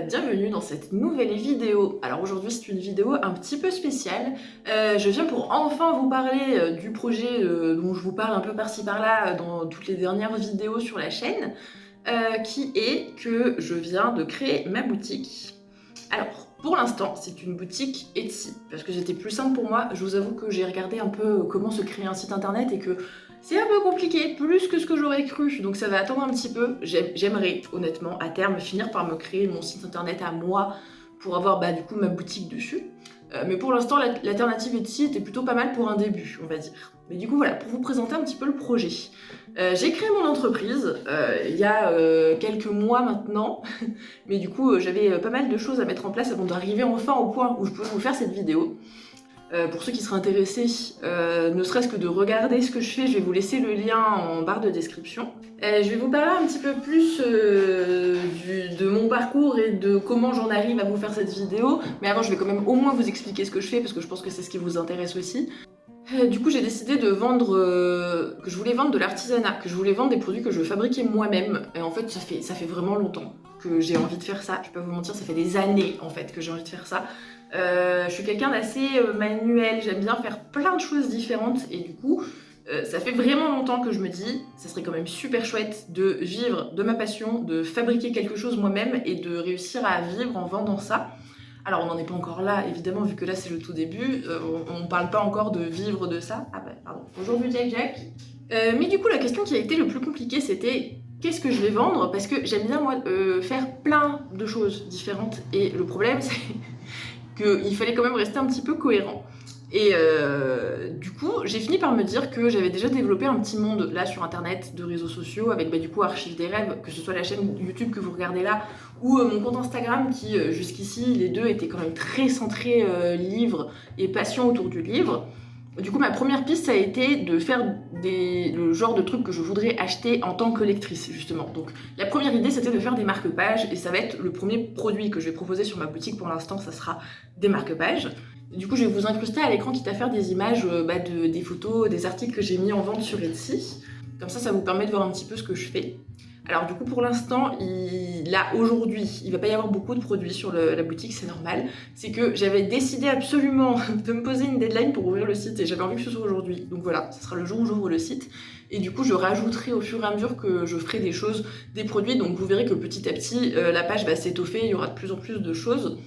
bienvenue dans cette nouvelle vidéo. Alors aujourd'hui c'est une vidéo un petit peu spéciale. Je viens pour enfin vous parler du projet dont je vous parle un peu par-ci par-là dans toutes les dernières vidéos sur la chaîne, qui est que je viens de créer ma boutique. Alors pour l'instant c'est une boutique Etsy, parce que c'était plus simple pour moi. Je vous avoue que j'ai regardé un peu comment se créer un site internet et que c'est un peu compliqué, plus que ce que j'aurais cru, donc ça va attendre un petit peu. J'aimerais honnêtement à terme finir par me créer mon site internet à moi pour avoir du coup ma boutique dessus. Mais pour l'instant l'alternative Etsy était plutôt pas mal pour un début, on va dire. Mais du coup voilà, pour vous présenter un petit peu le projet. J'ai créé mon entreprise il y a quelques mois maintenant, mais du coup j'avais pas mal de choses à mettre en place avant d'arriver enfin au point où je pouvais vous faire cette vidéo. Pour ceux qui seraient intéressés, ne serait-ce que de regarder ce que je fais, je vais vous laisser le lien en barre de description. Je vais vous parler un petit peu plus de mon parcours et de comment j'en arrive à vous faire cette vidéo, mais avant je vais quand même au moins vous expliquer ce que je fais parce que je pense que c'est ce qui vous intéresse aussi. Du coup j'ai décidé de vendre, que je voulais vendre de l'artisanat, que je voulais vendre des produits que je fabriquais moi-même, et en fait ça fait vraiment longtemps que j'ai envie de faire ça, je vais pas vous mentir, ça fait des années en fait que j'ai envie de faire ça. Je suis quelqu'un d'assez manuel, j'aime bien faire plein de choses différentes et du coup ça fait vraiment longtemps que je me dis ça serait quand même super chouette de vivre de ma passion, de fabriquer quelque chose moi-même et de réussir à vivre en vendant ça. Alors on n'en est pas encore là évidemment vu que là c'est le tout début, on parle pas encore de vivre de ça. Ah bah pardon, aujourd'hui Jack. Mais du coup la question qui a été le plus compliquée c'était qu'est-ce que je vais vendre, parce que j'aime bien moi faire plein de choses différentes et le problème c'est qu'il fallait quand même rester un petit peu cohérent. Et du coup, j'ai fini par me dire que j'avais déjà développé un petit monde là sur internet, de réseaux sociaux, avec du coup Archive des rêves, que ce soit la chaîne YouTube que vous regardez là, ou mon compte Instagram qui jusqu'ici, les deux étaient quand même très centrés livres et passion autour du livre. Du coup, ma première piste, ça a été de faire le genre de trucs que je voudrais acheter en tant que lectrice, justement. Donc, la première idée, c'était de faire des marque-pages, et ça va être le premier produit que je vais proposer sur ma boutique. Pour l'instant, ça sera des marque-pages. Du coup, je vais vous incruster à l'écran, quitte à faire des images, des photos, des articles que j'ai mis en vente sur Etsy. Comme ça vous permet de voir un petit peu ce que je fais. Alors du coup pour l'instant, là aujourd'hui, il va pas y avoir beaucoup de produits sur la boutique, c'est normal. C'est que j'avais décidé absolument de me poser une deadline pour ouvrir le site et j'avais envie que ce soit aujourd'hui. Donc voilà, ce sera le jour où j'ouvre le site. Et du coup je rajouterai au fur et à mesure que je ferai des choses, des produits. Donc vous verrez que petit à petit, la page va s'étoffer, il y aura de plus en plus de choses.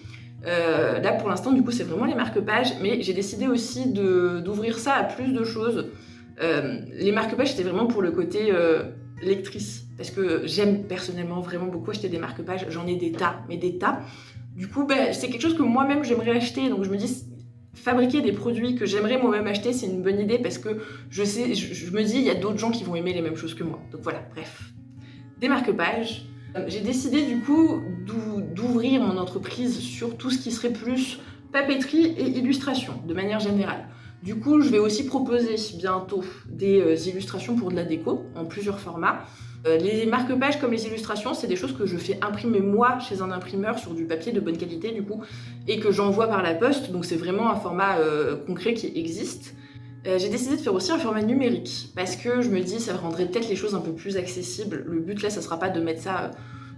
Là pour l'instant du coup c'est vraiment les marque-pages, mais j'ai décidé aussi d'ouvrir ça à plus de choses. Les marque-pages c'était vraiment pour le côté lectrice, parce que j'aime personnellement vraiment beaucoup acheter des marque-pages, j'en ai des tas, mais des tas. Du coup c'est quelque chose que moi-même j'aimerais acheter, donc je me dis fabriquer des produits que j'aimerais moi-même acheter c'est une bonne idée, parce que je me dis il y a d'autres gens qui vont aimer les mêmes choses que moi. Donc voilà, bref, des marque-pages. J'ai décidé du coup d'ouvrir mon entreprise sur tout ce qui serait plus papeterie et illustration, de manière générale. Du coup, je vais aussi proposer bientôt des illustrations pour de la déco, en plusieurs formats. Les marque-pages comme les illustrations, c'est des choses que je fais imprimer moi chez un imprimeur sur du papier de bonne qualité du coup, et que j'envoie par la poste, donc c'est vraiment un format concret qui existe. J'ai décidé de faire aussi un format numérique, parce que je me dis ça rendrait peut-être les choses un peu plus accessibles. Le but là, ça sera pas de mettre ça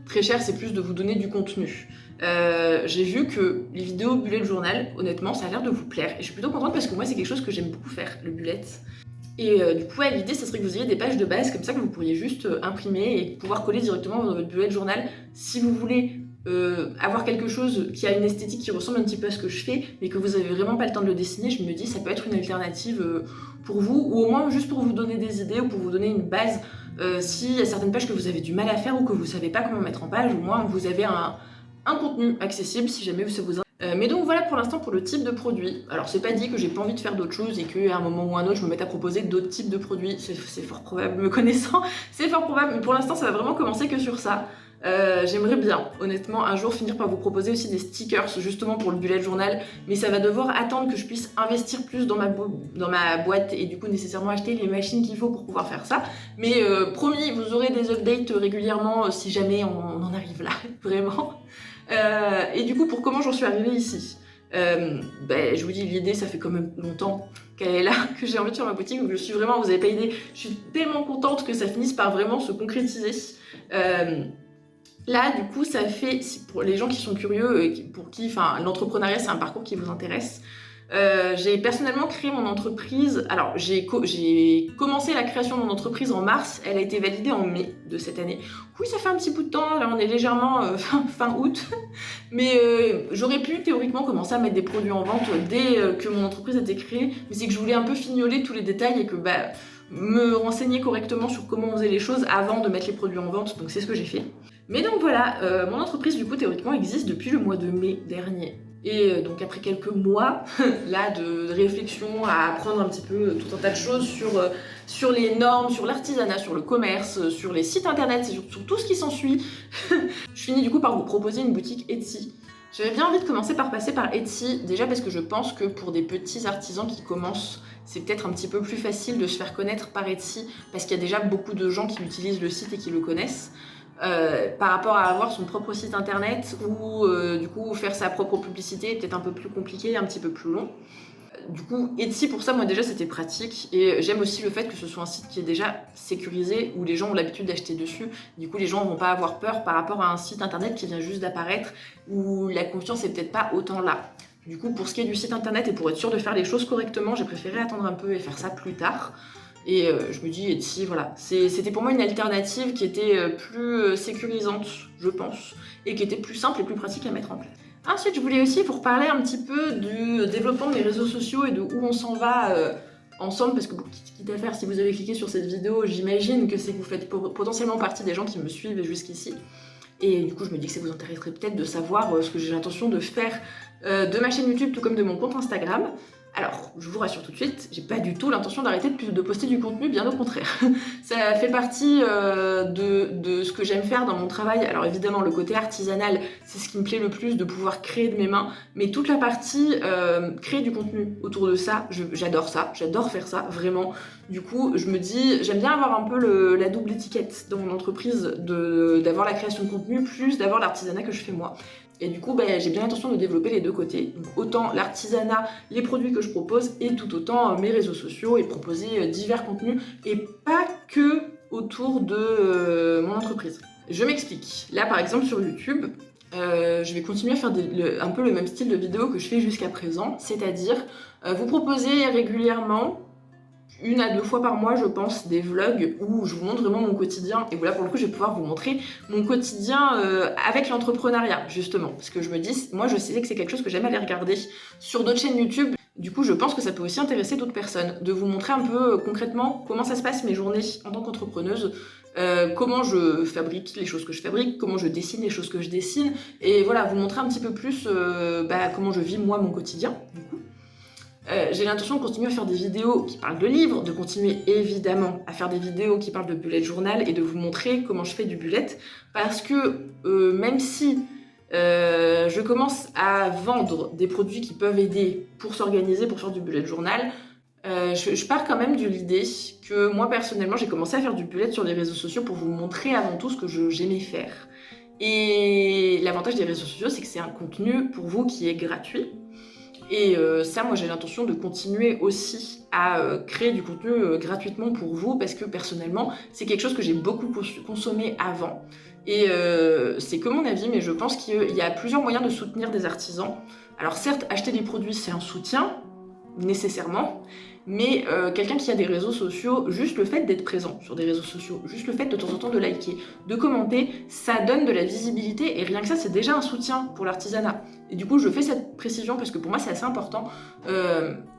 très cher, c'est plus de vous donner du contenu. J'ai vu que les vidéos bullet journal, honnêtement, ça a l'air de vous plaire. Et je suis plutôt contente parce que moi, c'est quelque chose que j'aime beaucoup faire, le bullet. Et du coup, l'idée, ça serait que vous ayez des pages de base comme ça que vous pourriez juste imprimer et pouvoir coller directement dans votre bullet journal. Si vous voulez avoir quelque chose qui a une esthétique qui ressemble un petit peu à ce que je fais, mais que vous avez vraiment pas le temps de le dessiner, je me dis ça peut être une alternative pour vous, ou au moins juste pour vous donner des idées ou pour vous donner une base. S'il y a certaines pages que vous avez du mal à faire ou que vous savez pas comment mettre en page, au moins vous avez un contenu accessible si jamais ça vous intéresse. Mais donc voilà pour l'instant pour le type de produit. Alors c'est pas dit que j'ai pas envie de faire d'autres choses et qu'à un moment ou un autre je me mette à proposer d'autres types de produits, c'est fort probable, me connaissant, c'est fort probable, mais pour l'instant ça va vraiment commencer que sur ça. J'aimerais bien, honnêtement, un jour finir par vous proposer aussi des stickers, justement pour le bullet journal, mais ça va devoir attendre que je puisse investir plus dans ma boîte et du coup nécessairement acheter les machines qu'il faut pour pouvoir faire ça. Mais promis, vous aurez des updates régulièrement si jamais on en arrive là, vraiment. Et du coup, pour comment j'en suis arrivée ici, je vous dis, l'idée, ça fait quand même longtemps qu'elle est là, que j'ai envie de faire ma boutique, donc je suis vraiment, vous avez pas idée, je suis tellement contente que ça finisse par vraiment se concrétiser. Là, du coup, ça fait, pour les gens qui sont curieux et pour qui, enfin, l'entrepreneuriat, c'est un parcours qui vous intéresse. J'ai personnellement créé mon entreprise. Alors, j'ai commencé la création de mon entreprise en mars. Elle a été validée en mai de cette année. Oui, ça fait un petit bout de temps. Là, on est légèrement fin août. Mais j'aurais pu théoriquement commencer à mettre des produits en vente dès que mon entreprise a été créée. Mais c'est que je voulais un peu fignoler tous les détails et que me renseigner correctement sur comment on faisait les choses avant de mettre les produits en vente. Donc, c'est ce que j'ai fait. Mais donc voilà, mon entreprise du coup théoriquement existe depuis le mois de mai dernier. Et donc après quelques mois là de réflexion à apprendre un petit peu tout un tas de choses sur les normes, sur l'artisanat, sur le commerce, sur les sites internet, sur tout ce qui s'ensuit, je finis du coup par vous proposer une boutique Etsy. J'avais bien envie de commencer par passer par Etsy, déjà parce que je pense que pour des petits artisans qui commencent, c'est peut-être un petit peu plus facile de se faire connaître par Etsy, parce qu'il y a déjà beaucoup de gens qui utilisent le site et qui le connaissent. Par rapport à avoir son propre site internet ou du coup faire sa propre publicité, peut-être un peu plus compliqué, un petit peu plus long. Du coup, Etsy pour ça, moi déjà c'était pratique et j'aime aussi le fait que ce soit un site qui est déjà sécurisé où les gens ont l'habitude d'acheter dessus. Du coup, les gens vont pas avoir peur par rapport à un site internet qui vient juste d'apparaître où la confiance est peut-être pas autant là. Du coup, pour ce qui est du site internet et pour être sûr de faire les choses correctement, j'ai préféré attendre un peu et faire ça plus tard. Et je me dis, Etsy, voilà, c'était pour moi une alternative qui était plus sécurisante, je pense, et qui était plus simple et plus pratique à mettre en place. Ensuite, je voulais aussi vous reparler un petit peu du développement des réseaux sociaux et de où on s'en va ensemble, parce que quitte à faire, si vous avez cliqué sur cette vidéo, j'imagine que c'est que vous faites potentiellement partie des gens qui me suivent jusqu'ici. Et du coup, je me dis que ça vous intéresserait peut-être de savoir ce que j'ai l'intention de faire de ma chaîne YouTube, tout comme de mon compte Instagram. Alors, je vous rassure tout de suite, j'ai pas du tout l'intention d'arrêter de poster du contenu, bien au contraire. Ça fait partie de ce que j'aime faire dans mon travail. Alors évidemment, le côté artisanal, c'est ce qui me plaît le plus, de pouvoir créer de mes mains. Mais toute la partie créer du contenu autour de ça, j'adore ça, j'adore faire ça, vraiment. Du coup, je me dis, j'aime bien avoir un peu la double étiquette dans mon entreprise, d'avoir la création de contenu, plus d'avoir l'artisanat que je fais moi. Et du coup, j'ai bien l'intention de développer les deux côtés. Donc autant l'artisanat, les produits que je propose, et tout autant mes réseaux sociaux, et proposer divers contenus, et pas que autour de mon entreprise. Je m'explique. Là, par exemple, sur YouTube, je vais continuer à faire un peu le même style de vidéo que je fais jusqu'à présent, c'est-à-dire vous proposer régulièrement 1 à 2 fois par mois, je pense, des vlogs où je vous montre vraiment mon quotidien. Et voilà, pour le coup, je vais pouvoir vous montrer mon quotidien avec l'entrepreneuriat, justement. Parce que je me dis, moi, je sais que c'est quelque chose que j'aime aller regarder sur d'autres chaînes YouTube. Du coup, je pense que ça peut aussi intéresser d'autres personnes, de vous montrer un peu concrètement comment ça se passe mes journées en tant qu'entrepreneuse, comment je fabrique les choses que je fabrique, comment je dessine les choses que je dessine, et voilà, vous montrer un petit peu plus comment je vis moi mon quotidien, du coup. J'ai l'intention de continuer à faire des vidéos qui parlent de livres, de continuer évidemment à faire des vidéos qui parlent de bullet journal et de vous montrer comment je fais du bullet, parce que même si je commence à vendre des produits qui peuvent aider pour s'organiser, pour faire du bullet journal, je pars quand même de l'idée que moi personnellement j'ai commencé à faire du bullet sur les réseaux sociaux pour vous montrer avant tout ce que j'aimais faire. Et l'avantage des réseaux sociaux, c'est que c'est un contenu pour vous qui est gratuit. Et ça, moi j'ai l'intention de continuer aussi à créer du contenu gratuitement pour vous, parce que personnellement, c'est quelque chose que j'ai beaucoup consommé avant. Et c'est que mon avis, mais je pense qu'il y a plusieurs moyens de soutenir des artisans. Alors certes, acheter des produits, c'est un soutien, nécessairement, mais quelqu'un qui a des réseaux sociaux, juste le fait d'être présent sur des réseaux sociaux, juste le fait de temps en temps de liker, de commenter, ça donne de la visibilité, et rien que ça, c'est déjà un soutien pour l'artisanat. Et du coup, je fais cette précision parce que pour moi, c'est assez important.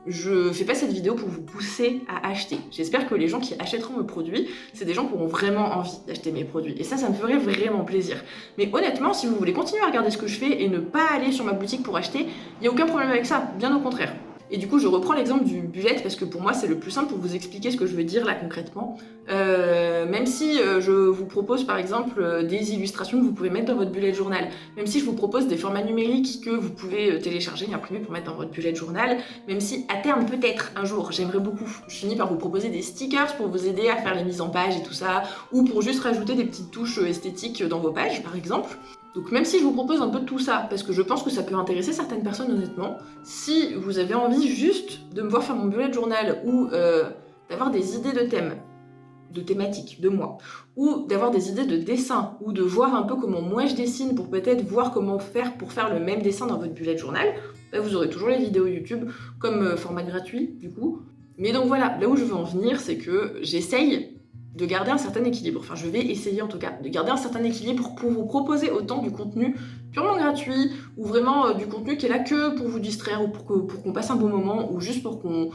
Je fais pas cette vidéo pour vous pousser à acheter. J'espère que les gens qui achèteront mes produits, c'est des gens qui auront vraiment envie d'acheter mes produits. Et ça me ferait vraiment plaisir. Mais honnêtement, si vous voulez continuer à regarder ce que je fais et ne pas aller sur ma boutique pour acheter, il n'y a aucun problème avec ça, bien au contraire. Et du coup, je reprends l'exemple du bullet parce que pour moi, c'est le plus simple pour vous expliquer ce que je veux dire là concrètement. Même si je vous propose par exemple des illustrations que vous pouvez mettre dans votre bullet journal, même si je vous propose des formats numériques que vous pouvez télécharger et imprimer pour mettre dans votre bullet journal, même si à terme peut-être un jour, j'aimerais beaucoup, je finis par vous proposer des stickers pour vous aider à faire les mises en page et tout ça, ou pour juste rajouter des petites touches esthétiques dans vos pages par exemple. Donc même si je vous propose un peu de tout ça, parce que je pense que ça peut intéresser certaines personnes honnêtement, si vous avez envie juste de me voir faire mon bullet journal ou d'avoir des idées de thèmes de thématiques, de moi, ou d'avoir des idées de dessin, ou de voir un peu comment moi je dessine pour peut-être voir comment faire pour faire le même dessin dans votre bullet journal, bah vous aurez toujours les vidéos YouTube comme format gratuit du coup. Mais donc voilà, là où je veux en venir, c'est que j'essaye de garder un certain équilibre. Enfin, je vais essayer en tout cas de garder un certain équilibre pour vous proposer autant du contenu purement gratuit, ou vraiment du contenu qui est là que pour vous distraire, ou pour qu'on passe un bon moment, ou juste pour qu'on...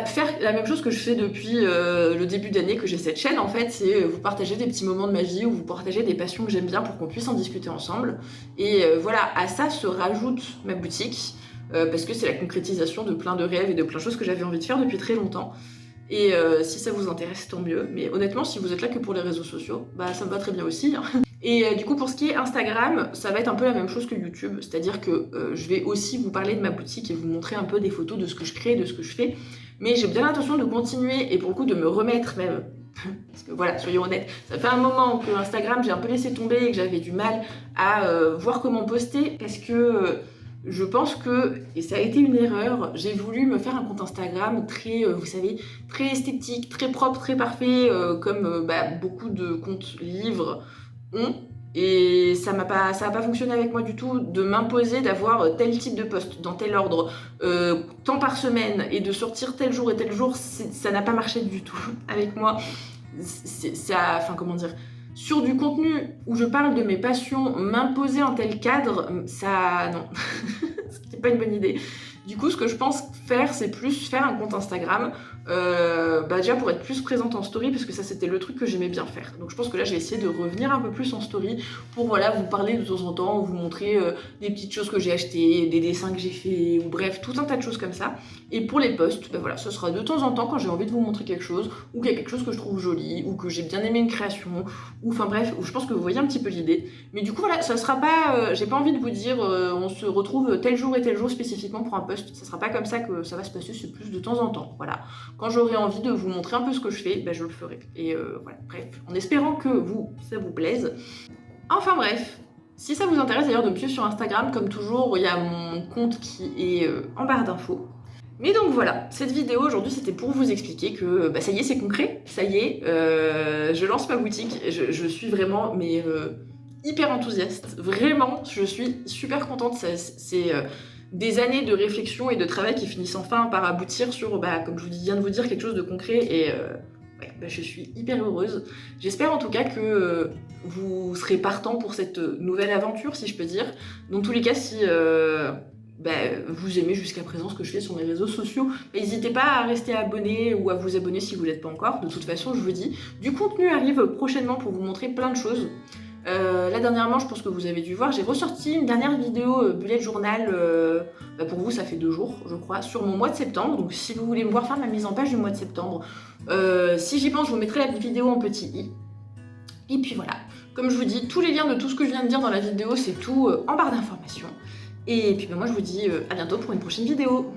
faire la même chose que je fais depuis le début d'année que j'ai cette chaîne en fait, c'est vous partager des petits moments de ma vie ou vous partager des passions que j'aime bien pour qu'on puisse en discuter ensemble. Et voilà, à ça se rajoute ma boutique, parce que c'est la concrétisation de plein de rêves et de plein de choses que j'avais envie de faire depuis très longtemps. Et si ça vous intéresse, tant mieux. Mais honnêtement, si vous êtes là que pour les réseaux sociaux, bah ça me va très bien aussi. Hein. Et du coup, pour ce qui est Instagram, ça va être un peu la même chose que YouTube. C'est-à-dire que je vais aussi vous parler de ma boutique et vous montrer un peu des photos de ce que je crée, de ce que je fais. Mais j'ai bien l'intention de continuer et pour le coup de me remettre même. Parce que voilà, soyons honnêtes, ça fait un moment que Instagram, j'ai un peu laissé tomber et que j'avais du mal à voir comment poster. Parce que... je pense que, et ça a été une erreur, j'ai voulu me faire un compte Instagram très, vous savez, très esthétique, très propre, très parfait, comme beaucoup de comptes livres ont. Et ça n'a pas fonctionné avec moi du tout, de m'imposer d'avoir tel type de post, dans tel ordre, tant par semaine, et de sortir tel jour et tel jour, ça n'a pas marché du tout avec moi. Enfin comment dire... Sur du contenu où je parle de mes passions, m'imposer un tel cadre, ça... non, c'était pas une bonne idée. Du coup, ce que je pense faire, c'est plus faire un compte Instagram, déjà pour être plus présente en story, parce que ça, c'était le truc que j'aimais bien faire. Donc je pense que là, je vais essayer de revenir un peu plus en story pour, voilà, vous parler de temps en temps, vous montrer des petites choses que j'ai achetées, des dessins que j'ai fait, ou bref, tout un tas de choses comme ça. Et pour les posts, voilà, ce sera de temps en temps quand j'ai envie de vous montrer quelque chose, ou qu'il y a quelque chose que je trouve joli, ou que j'ai bien aimé une création, ou enfin bref, je pense que vous voyez un petit peu l'idée. Mais du coup, voilà, ça sera pas... j'ai pas envie de vous dire on se retrouve tel jour et tel jour spécifiquement pour un post. Ça sera pas comme ça que ça va se passer, c'est plus de temps en temps. Voilà. Quand j'aurai envie de vous montrer un peu ce que je fais, je le ferai. Et voilà, bref, en espérant que ça vous plaise. Enfin bref, si ça vous intéresse d'ailleurs de me suivre sur Instagram, comme toujours, il y a mon compte qui est en barre d'infos. Mais donc voilà, cette vidéo aujourd'hui c'était pour vous expliquer que ça y est, c'est concret, ça y est, je lance ma boutique, je suis vraiment hyper enthousiaste, vraiment, je suis super contente, c'est des années de réflexion et de travail qui finissent enfin par aboutir sur, comme je viens de vous dire, quelque chose de concret et je suis hyper heureuse. J'espère en tout cas que vous serez partant pour cette nouvelle aventure, si je peux dire. Dans tous les cas, si vous aimez jusqu'à présent ce que je fais sur mes réseaux sociaux, n'hésitez pas à rester abonné ou à vous abonner si vous n'êtes pas encore. De toute façon, je vous dis, du contenu arrive prochainement pour vous montrer plein de choses. Là dernièrement, je pense que vous avez dû voir, j'ai ressorti une dernière vidéo bullet journal, pour vous ça fait 2 jours je crois, sur mon mois de septembre, donc si vous voulez me voir faire ma mise en page du mois de septembre, si j'y pense je vous mettrai la vidéo en petit i. Et puis voilà, comme je vous dis, tous les liens de tout ce que je viens de dire dans la vidéo, c'est tout en barre d'informations. Et puis moi je vous dis à bientôt pour une prochaine vidéo.